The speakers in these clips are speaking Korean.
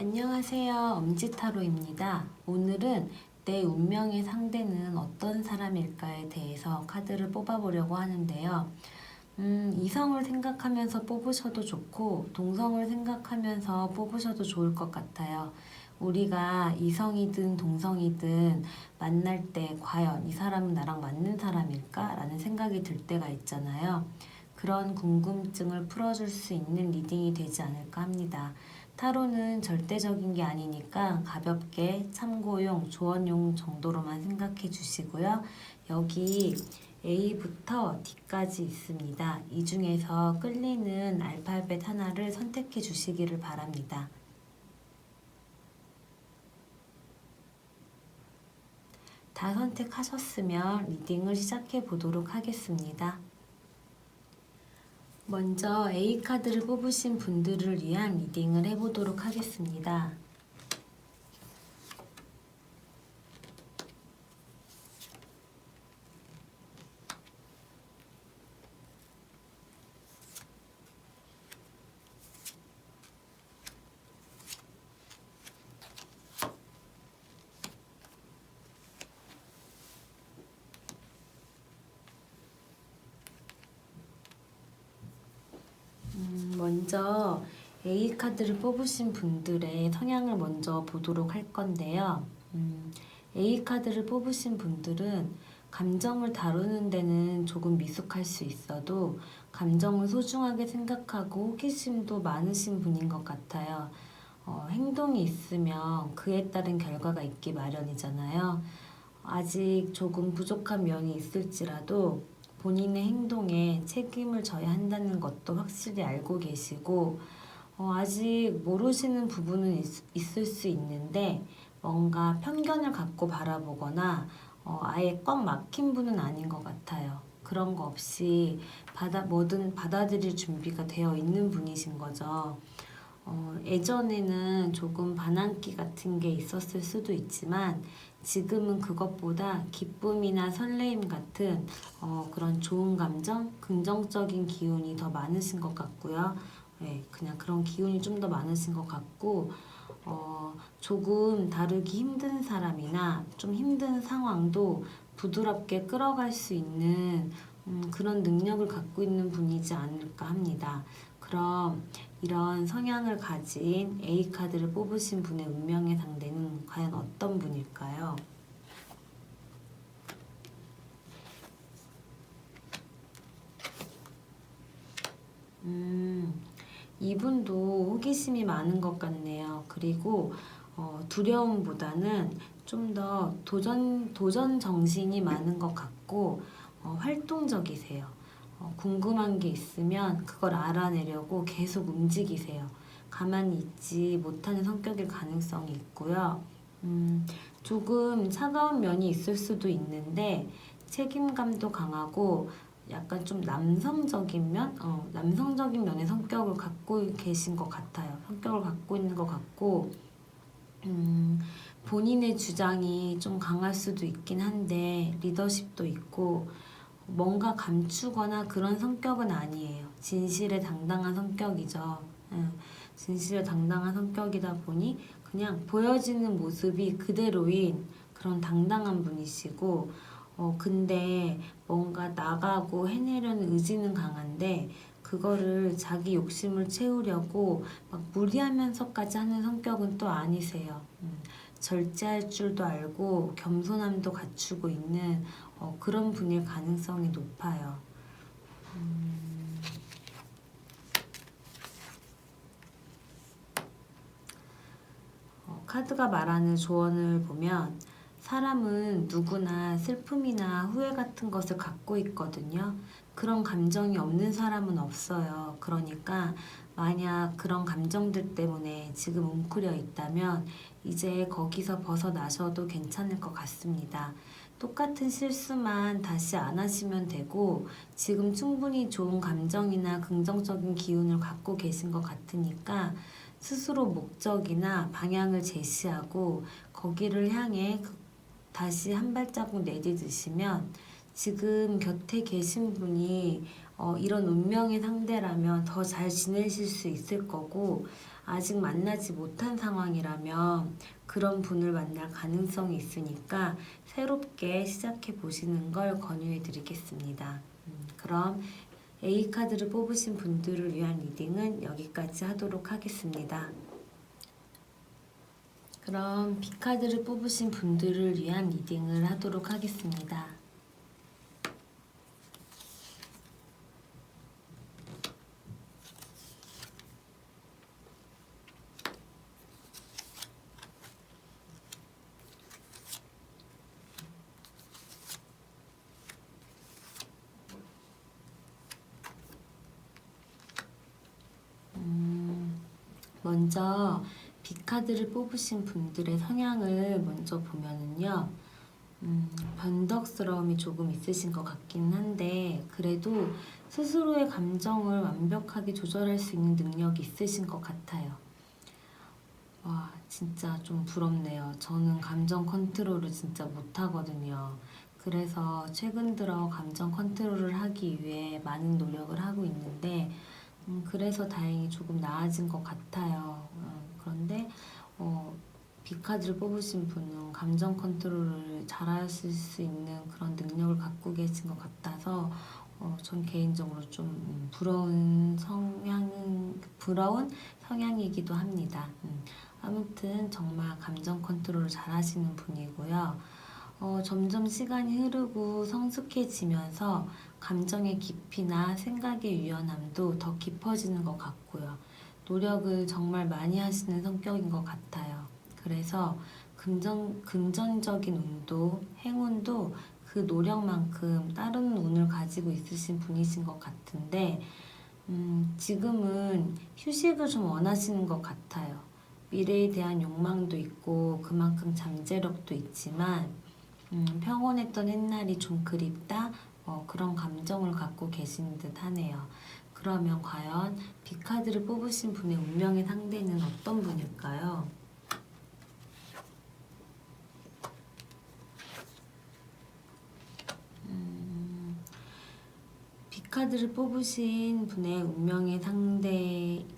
안녕하세요. 엄지타로입니다. 오늘은 내 운명의 상대는 어떤 사람일까에 대해서 카드를 뽑아보려고 하는데요. 이성을 생각하면서 뽑으셔도 좋고 동성을 생각하면서 뽑으셔도 좋을 것 같아요. 우리가 이성이든 동성이든 만날 때 과연 이 사람은 나랑 맞는 사람일까? 라는 생각이 들 때가 있잖아요. 그런 궁금증을 풀어줄 수 있는 리딩이 되지 않을까 합니다. 타로는 절대적인 게 아니니까 가볍게 참고용, 조언용 정도로만 생각해 주시고요. 여기 A부터 D까지 있습니다. 이 중에서 끌리는 알파벳 하나를 선택해 주시기를 바랍니다. 다 선택하셨으면 리딩을 시작해 보도록 하겠습니다. 먼저 A카드를 뽑으신 분들을 위한 리딩을 해보도록 하겠습니다. 먼저 A카드를 뽑으신 분들의 성향을 먼저 보도록 할 건데요. A카드를 뽑으신 분들은 감정을 다루는 데는 조금 미숙할 수 있어도 감정을 소중하게 생각하고 호기심도 많으신 분인 것 같아요. 행동이 있으면 그에 따른 결과가 있기 마련이잖아요. 아직 조금 부족한 면이 있을지라도 본인의 행동에 책임을 져야 한다는 것도 확실히 알고 계시고, 아직 모르시는 부분은 있을 수 있는데 뭔가 편견을 갖고 바라보거나 아예 꽉 막힌 분은 아닌 것 같아요. 그런 거 없이 뭐든 받아들일 준비가 되어 있는 분이신 거죠. 예전에는 조금 반항기 같은 게 있었을 수도 있지만 지금은 그것보다 기쁨이나 설레임 같은 그런 좋은 감정, 긍정적인 기운이 더 많으신 것 같고요. 네, 그냥 그런 기운이 좀 더 많으신 것 같고 조금 다루기 힘든 사람이나 좀 힘든 상황도 부드럽게 끌어갈 수 있는 그런 능력을 갖고 있는 분이지 않을까 합니다. 그럼 이런 성향을 가진 A카드를 뽑으신 분의 운명의 상대는 과연 어떤 분일까요? 이분도 호기심이 많은 것 같네요. 그리고 두려움보다는 좀 더 도전 정신이 많은 것 같고 활동적이세요. 궁금한 게 있으면 그걸 알아내려고 계속 움직이세요. 가만히 있지 못하는 성격일 가능성이 있고요. 조금 차가운 면이 있을 수도 있는데 책임감도 강하고 약간 좀 남성적인 면의 성격을 갖고 계신 것 같아요. 성격을 갖고 있는 것 같고, 본인의 주장이 좀 강할 수도 있긴 한데 리더십도 있고 뭔가 감추거나 그런 성격은 아니에요. 진실에 당당한 성격이죠. 진실에 당당한 성격이다 보니 그냥 보여지는 모습이 그대로인 그런 당당한 분이시고 근데 뭔가 나가고 해내려는 의지는 강한데 그거를 자기 욕심을 채우려고 막 무리하면서까지 하는 성격은 또 아니세요. 절제할 줄도 알고 겸손함도 갖추고 있는 그런 분일 가능성이 높아요. 카드가 말하는 조언을 보면 사람은 누구나 슬픔이나 후회 같은 것을 갖고 있거든요. 그런 감정이 없는 사람은 없어요. 그러니까 만약 그런 감정들 때문에 지금 웅크려 있다면 이제 거기서 벗어나셔도 괜찮을 것 같습니다. 똑같은 실수만 다시 안 하시면 되고 지금 충분히 좋은 감정이나 긍정적인 기운을 갖고 계신 것 같으니까 스스로 목적이나 방향을 제시하고 거기를 향해 다시 한 발자국 내디디시면 지금 곁에 계신 분이 이런 운명의 상대라면 더 잘 지내실 수 있을 거고, 아직 만나지 못한 상황이라면 그런 분을 만날 가능성이 있으니까 새롭게 시작해 보시는 걸 권유해 드리겠습니다. 그럼 A카드를 뽑으신 분들을 위한 리딩은 여기까지 하도록 하겠습니다. 그럼 B카드를 뽑으신 분들을 위한 리딩을 하도록 하겠습니다. 먼저 B카드를 뽑으신 분들의 성향을 먼저 보면은요, 변덕스러움이 조금 있으신 것 같긴 한데, 그래도 스스로의 감정을 완벽하게 조절할 수 있는 능력이 있으신 것 같아요. 와, 진짜 좀 부럽네요. 저는 감정 컨트롤을 진짜 못하거든요. 그래서 최근 들어 감정 컨트롤을 하기 위해 많은 노력을 하고 있는데, 그래서 다행히 조금 나아진 것 같아요. 그런데 B카드를 뽑으신 분은 감정 컨트롤을 잘하실 수 있는 그런 능력을 갖고 계신 것 같아서 전 개인적으로 좀 부러운 성향이기도 합니다. 아무튼 정말 감정 컨트롤을 잘하시는 분이고요. 점점 시간이 흐르고 성숙해지면서 감정의 깊이나 생각의 유연함도 더 깊어지는 것 같고요. 노력을 정말 많이 하시는 성격인 것 같아요. 그래서 금전적인 운도, 행운도 그 노력만큼 다른 운을 가지고 있으신 분이신 것 같은데, 지금은 휴식을 좀 원하시는 것 같아요. 미래에 대한 욕망도 있고 그만큼 잠재력도 있지만 평온했던 옛날이 좀 그립다, 그런 감정을 갖고 계신 듯 하네요. 그러면 과연 B카드를 뽑으신 분의 운명의 상대는 어떤 분일까요? B카드를 뽑으신 분의 운명의 상대분은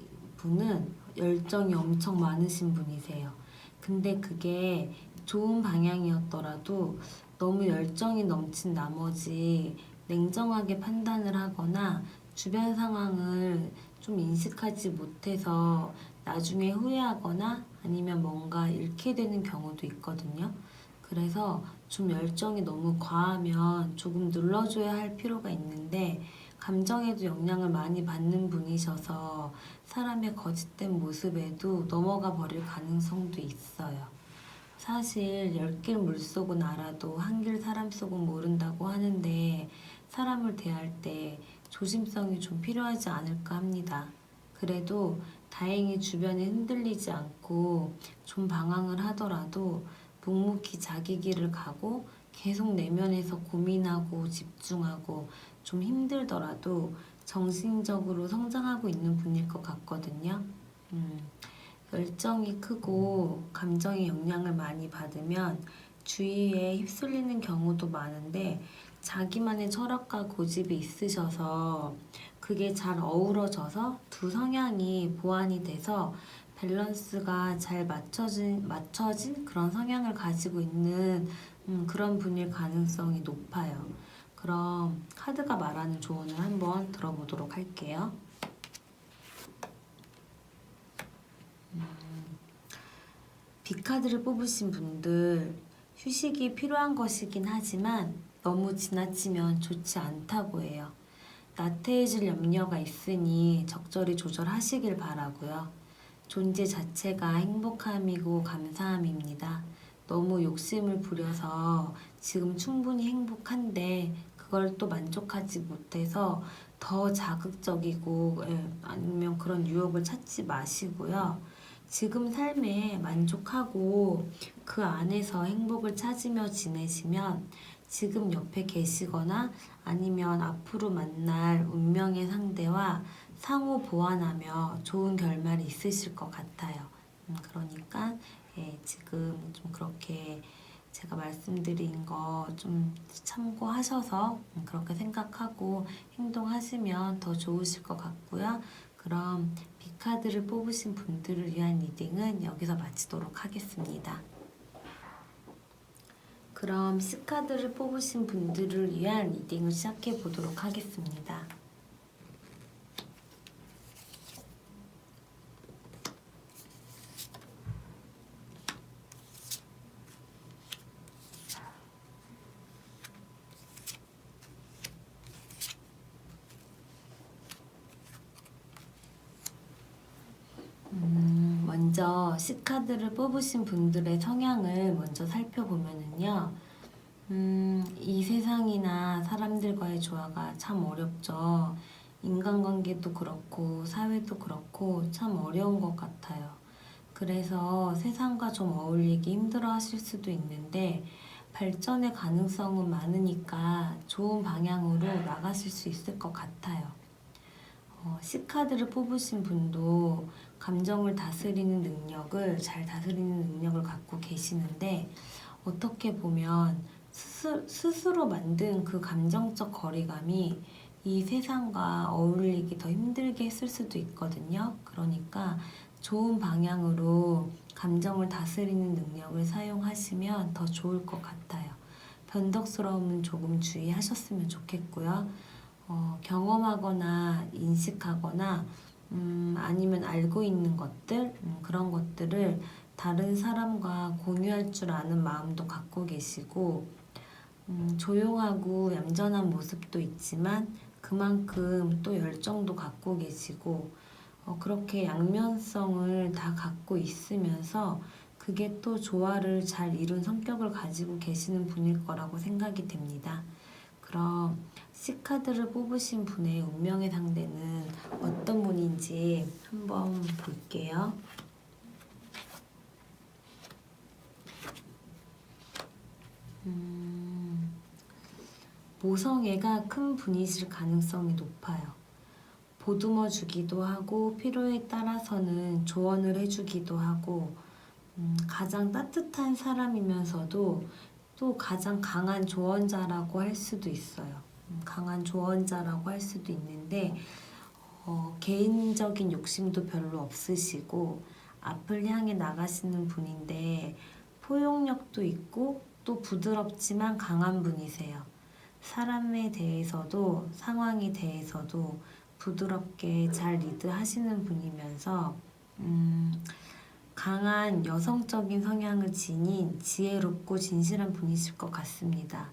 열정이 엄청 많으신 분이세요. 근데 그게 좋은 방향이었더라도 너무 열정이 넘친 나머지 냉정하게 판단을 하거나 주변 상황을 좀 인식하지 못해서 나중에 후회하거나 아니면 뭔가 잃게 되는 경우도 있거든요. 그래서 좀 열정이 너무 과하면 조금 눌러줘야 할 필요가 있는데, 감정에도 영향을 많이 받는 분이셔서 사람의 거짓된 모습에도 넘어가 버릴 가능성도 있어요. 사실 10길 물속은 알아도 한 길 사람 속은 모른다고 하는데, 사람을 대할 때 조심성이 좀 필요하지 않을까 합니다. 그래도 다행히 주변에 흔들리지 않고 좀 방황을 하더라도 묵묵히 자기 길을 가고 계속 내면에서 고민하고 집중하고 좀 힘들더라도 정신적으로 성장하고 있는 분일 것 같거든요. 열정이 크고 감정의 영향을 많이 받으면 주위에 휩쓸리는 경우도 많은데, 자기만의 철학과 고집이 있으셔서 그게 잘 어우러져서 두 성향이 보완이 돼서 밸런스가 잘 맞춰진 그런 성향을 가지고 있는 그런 분일 가능성이 높아요. 그럼 카드가 말하는 조언을 한번 들어보도록 할게요. B카드를 뽑으신 분들, 휴식이 필요한 것이긴 하지만 너무 지나치면 좋지 않다고 해요. 나태해질 염려가 있으니 적절히 조절하시길 바라고요. 존재 자체가 행복함이고 감사함입니다. 너무 욕심을 부려서 지금 충분히 행복한데 그걸 또 만족하지 못해서 더 자극적이고, 아니면 그런 유혹을 찾지 마시고요. 지금 삶에 만족하고 그 안에서 행복을 찾으며 지내시면 지금 옆에 계시거나 아니면 앞으로 만날 운명의 상대와 상호 보완하며 좋은 결말이 있으실 것 같아요. 그러니까 지금 좀 그렇게 제가 말씀드린 거 좀 참고하셔서 그렇게 생각하고 행동하시면 더 좋으실 것 같고요. 그럼 B카드를 뽑으신 분들을 위한 리딩은 여기서 마치도록 하겠습니다. 그럼 C카드를 뽑으신 분들을 위한 리딩을 시작해 보도록 하겠습니다. 먼저 C카드를 뽑으신 분들의 성향을 먼저 살펴보면은요. 이 세상이나 사람들과의 조화가 참 어렵죠. 인간관계도 그렇고 사회도 그렇고 참 어려운 것 같아요. 그래서 세상과 좀 어울리기 힘들어 하실 수도 있는데 발전의 가능성은 많으니까 좋은 방향으로 나가실 수 있을 것 같아요. C카드를 뽑으신 분도 감정을 다스리는 능력을 잘 다스리는 능력을 갖고 계시는데 어떻게 보면 스스로 만든 그 감정적 거리감이 이 세상과 어울리기 더 힘들게 했을 수도 있거든요. 그러니까 좋은 방향으로 감정을 다스리는 능력을 사용하시면 더 좋을 것 같아요. 변덕스러움은 조금 주의하셨으면 좋겠고요. 경험하거나 인식하거나 아니면 알고 있는 것들 그런 것들을 다른 사람과 공유할 줄 아는 마음도 갖고 계시고 조용하고 얌전한 모습도 있지만 그만큼 또 열정도 갖고 계시고 그렇게 양면성을 다 갖고 있으면서 그게 또 조화를 잘 이룬 성격을 가지고 계시는 분일 거라고 생각이 됩니다. 그럼 C카드를 뽑으신 분의 운명의 상대는 어떤 분인지 한번 볼게요. 모성애가 큰 분이실 가능성이 높아요. 보듬어 주기도 하고 필요에 따라서는 조언을 해주기도 하고 가장 따뜻한 사람이면서도 또 가장 강한 조언자라고 할 수도 있어요. 강한 조언자라고 할 수도 있는데 개인적인 욕심도 별로 없으시고 앞을 향해 나가시는 분인데 포용력도 있고 또 부드럽지만 강한 분이세요. 사람에 대해서도 상황에 대해서도 부드럽게 잘 리드하시는 분이면서 강한 여성적인 성향을 지닌 지혜롭고 진실한 분이실 것 같습니다.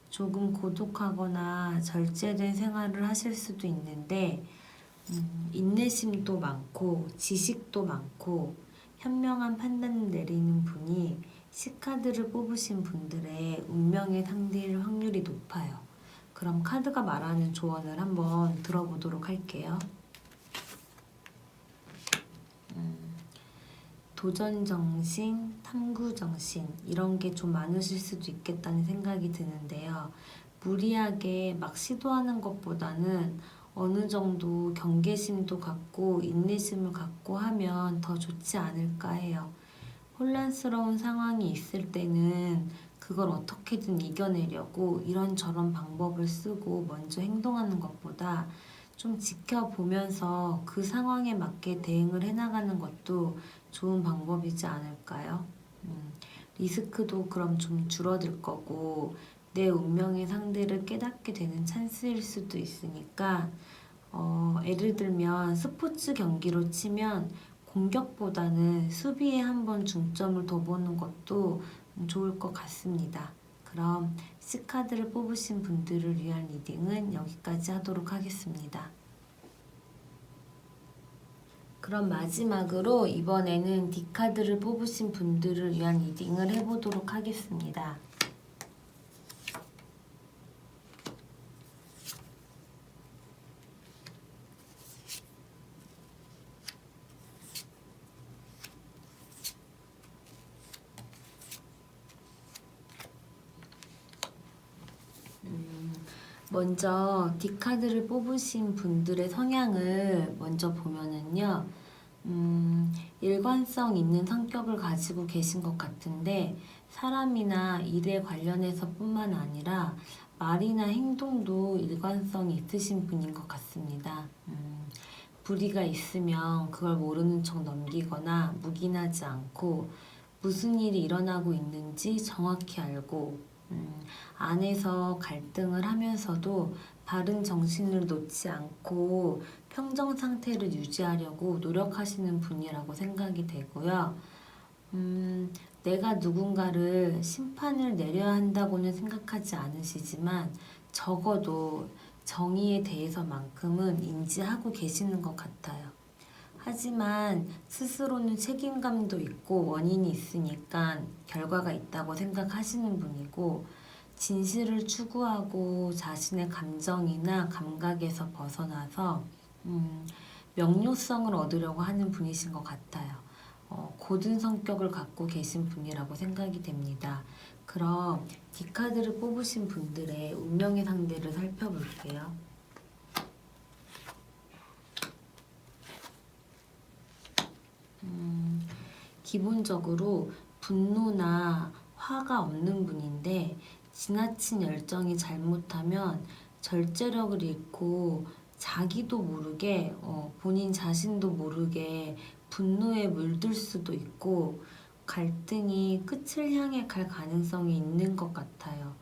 조금 고독하거나 절제된 생활을 하실 수도 있는데 인내심도 많고 지식도 많고 현명한 판단을 내리는 분이 C카드를 뽑으신 분들의 운명의 상대일 확률이 높아요. 그럼 카드가 말하는 조언을 한번 들어보도록 할게요. 도전정신, 탐구정신 이런 게 좀 많으실 수도 있겠다는 생각이 드는데요. 무리하게 막 시도하는 것보다는 어느 정도 경계심도 갖고 인내심을 갖고 하면 더 좋지 않을까 해요. 혼란스러운 상황이 있을 때는 그걸 어떻게든 이겨내려고 이런저런 방법을 쓰고 먼저 행동하는 것보다 좀 지켜보면서 그 상황에 맞게 대응을 해나가는 것도 좋은 방법이지 않을까요? 리스크도 그럼 좀 줄어들 거고 내 운명의 상대를 깨닫게 되는 찬스일 수도 있으니까 예를 들면 스포츠 경기로 치면 공격보다는 수비에 한번 중점을 더 보는 것도 좋을 것 같습니다. 그럼 C카드를 뽑으신 분들을 위한 리딩은 여기까지 하도록 하겠습니다. 그럼 마지막으로 이번에는 D카드를 뽑으신 분들을 위한 리딩을 해보도록 하겠습니다. 먼저 D카드를 뽑으신 분들의 성향을 먼저 보면은요. 일관성 있는 성격을 가지고 계신 것 같은데 사람이나 일에 관련해서 뿐만 아니라 말이나 행동도 일관성이 있으신 분인 것 같습니다. 불의가 있으면 그걸 모르는 척 넘기거나 묵인하지 않고 무슨 일이 일어나고 있는지 정확히 알고 안에서 갈등을 하면서도 바른 정신을 놓지 않고 평정 상태를 유지하려고 노력하시는 분이라고 생각이 되고요. 내가 누군가를 심판을 내려야 한다고는 생각하지 않으시지만 적어도 정의에 대해서만큼은 인지하고 계시는 것 같아요. 하지만 스스로는 책임감도 있고 원인이 있으니까 결과가 있다고 생각하시는 분이고 진실을 추구하고 자신의 감정이나 감각에서 벗어나서 명료성을 얻으려고 하는 분이신 것 같아요. 고든 성격을 갖고 계신 분이라고 생각이 됩니다. 그럼 D카드를 뽑으신 분들의 운명의 상대를 살펴볼게요. 기본적으로 분노나 화가 없는 분인데 지나친 열정이 잘못하면 절제력을 잃고 자기도 모르게 본인 자신도 모르게 분노에 물들 수도 있고 갈등이 끝을 향해 갈 가능성이 있는 것 같아요.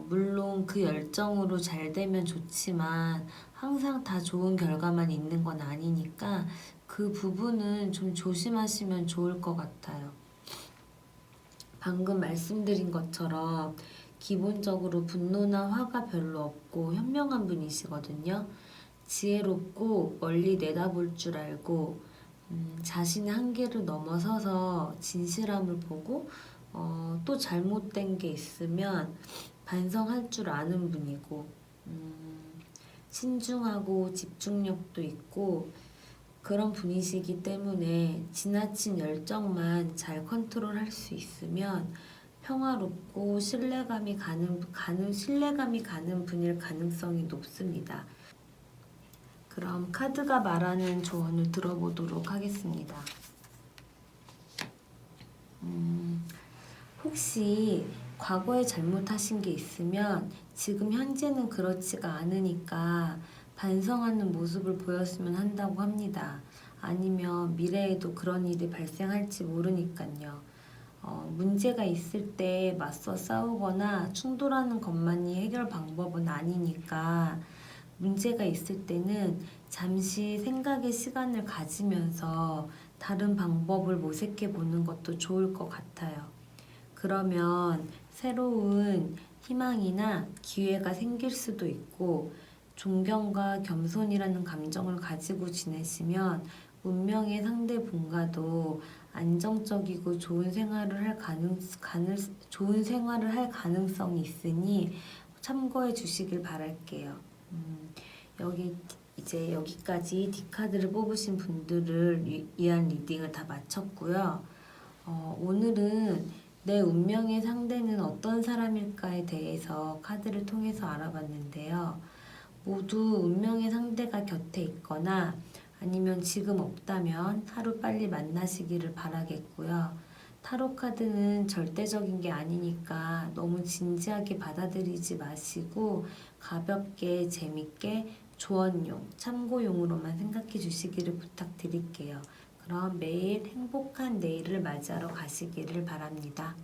물론 그 열정으로 잘 되면 좋지만 항상 다 좋은 결과만 있는 건 아니니까 그 부분은 좀 조심하시면 좋을 것 같아요. 방금 말씀드린 것처럼 기본적으로 분노나 화가 별로 없고 현명한 분이시거든요. 지혜롭고 멀리 내다볼 줄 알고 자신의 한계를 넘어서서 진실함을 보고 또 잘못된 게 있으면 반성할 줄 아는 분이고 신중하고 집중력도 있고 그런 분이시기 때문에 지나친 열정만 잘 컨트롤할 수 있으면 평화롭고 신뢰감이 가는 분일 가능성이 높습니다. 그럼 카드가 말하는 조언을 들어보도록 하겠습니다. 혹시 과거에 잘못하신 게 있으면 지금 현재는 그렇지가 않으니까 반성하는 모습을 보였으면 한다고 합니다. 아니면 미래에도 그런 일이 발생할지 모르니까요. 문제가 있을 때 맞서 싸우거나 충돌하는 것만이 해결 방법은 아니니까 문제가 있을 때는 잠시 생각의 시간을 가지면서 다른 방법을 모색해 보는 것도 좋을 것 같아요. 그러면 새로운 희망이나 기회가 생길 수도 있고 존경과 겸손이라는 감정을 가지고 지내시면 운명의 상대분과도 안정적이고 좋은 생활을 할 가능성이 있으니 참고해 주시길 바랄게요. 여기까지 D카드를 뽑으신 분들을 위한 리딩을 다 마쳤고요. 오늘은 내 운명의 상대는 어떤 사람일까에 대해서 카드를 통해서 알아봤는데요. 모두 운명의 상대가 곁에 있거나 아니면 지금 없다면 하루빨리 만나시기를 바라겠고요. 타로 카드는 절대적인 게 아니니까 너무 진지하게 받아들이지 마시고 가볍게 재밌게 조언용, 참고용으로만 생각해 주시기를 부탁드릴게요. 그럼 매일 행복한 내일을 맞이하러 가시기를 바랍니다.